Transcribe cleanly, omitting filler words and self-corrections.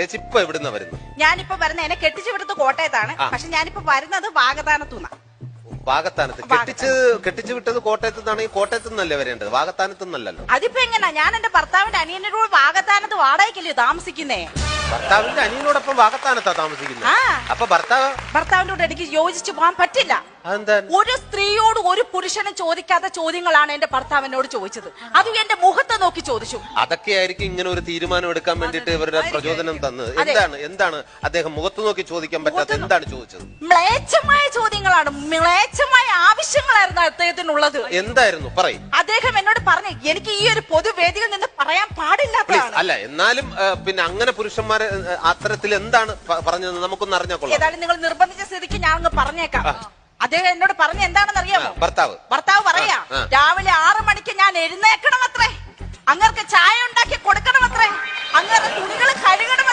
ഇപ്പൊ എവിടുന്ന വരുന്നു? ഞാനിപ്പോ വരുന്ന എന്നെ കെട്ടിച്ചു വിടുന്നത് കോട്ടയത്താണ്. പക്ഷെ ഞാനിപ്പോ വരുന്നത് വാഗത്താനത്തുനിന്നാ. വാഗത്താനത്ത് കെട്ടിച്ചു വിട്ടത് കോട്ടയത്ത് നിന്നാണെങ്കിൽ കോട്ടയത്ത് നിന്നല്ലേ വരേണ്ടത്, വാഗത്താനത്ത് നിന്നല്ലല്ലോ. അതിപ്പോ എങ്ങനാ? ഞാൻ എന്റെ ഭർത്താവിന്റെ അനിയനോട് കൂടെ വാഗത്താനത്ത് വാടകയ്ക്കല്ലേ താമസിക്കുന്നേ. ഭർത്താവിന്റെ അനിയനോടൊപ്പം വാഗത്താനത്താ താമസിക്കുന്നത്. അപ്പൊ ഭർത്താവിന്റെ കൂടെ എനിക്ക് യോജിച്ചു പോകാൻ പറ്റില്ല. ഒരു സ്ത്രീയോട് ഒരു പുരുഷനും ചോദിക്കാത്ത ചോദ്യങ്ങളാണ് എന്റെ ഭർത്താവിനോട് ചോദിച്ചത്. അതും എന്റെ മുഖത്ത് നോക്കി ചോദിച്ചു. അതൊക്കെയായിരിക്കും ഇങ്ങനെ ഒരു തീരുമാനം എടുക്കാൻ വേണ്ടിട്ട് ഇവരുടെ പ്രചോദനം തന്നത്. എന്താണ് അദ്ദേഹം മുഖത്ത് നോക്കി ചോദിക്കാൻ പറ്റാത്ത എന്താണ് ചോദിച്ചത്? മ്ലേച്ഛമായ ചോദ്യങ്ങളാണ്, മ്ലേച്ഛമായ ആവശ്യങ്ങളായിരുന്നു അദ്ദേഹത്തിനുള്ളത്. എന്തായിരുന്നു പറയും? അദ്ദേഹം എന്നോട് പറഞ്ഞു, എനിക്ക് ഈ ഒരു പൊതുവേദിയിൽ നിന്ന് പറയാൻ പാടില്ലാത്തതാണ്. അല്ല, എന്നാലും പിന്നെ അങ്ങനെ പുരുഷന്മാരെ അത്തരത്തിൽ എന്താണ് പറഞ്ഞത് നമുക്കൊന്ന് അറിഞ്ഞാൽ കൊള്ളാം. ഏതായാലും നിങ്ങൾ നിർബന്ധിച്ച സ്ഥിതിക്ക് ഞാൻ അങ്ങ് പറഞ്ഞേക്കാം. അദ്ദേഹം എന്നോട് പറഞ്ഞ എന്താണെന്ന് അറിയാമോ? ഭർത്താവ് പറയാ, രാവിലെ 6 മണിക്ക് ഞാൻ എഴുന്നേക്കണം അത്രേ, അങ്ങർക്ക് ചായ ഉണ്ടാക്കി കൊടുക്കണം അത്രേ, അങ്ങനെ തുണികൾ കഴുകണം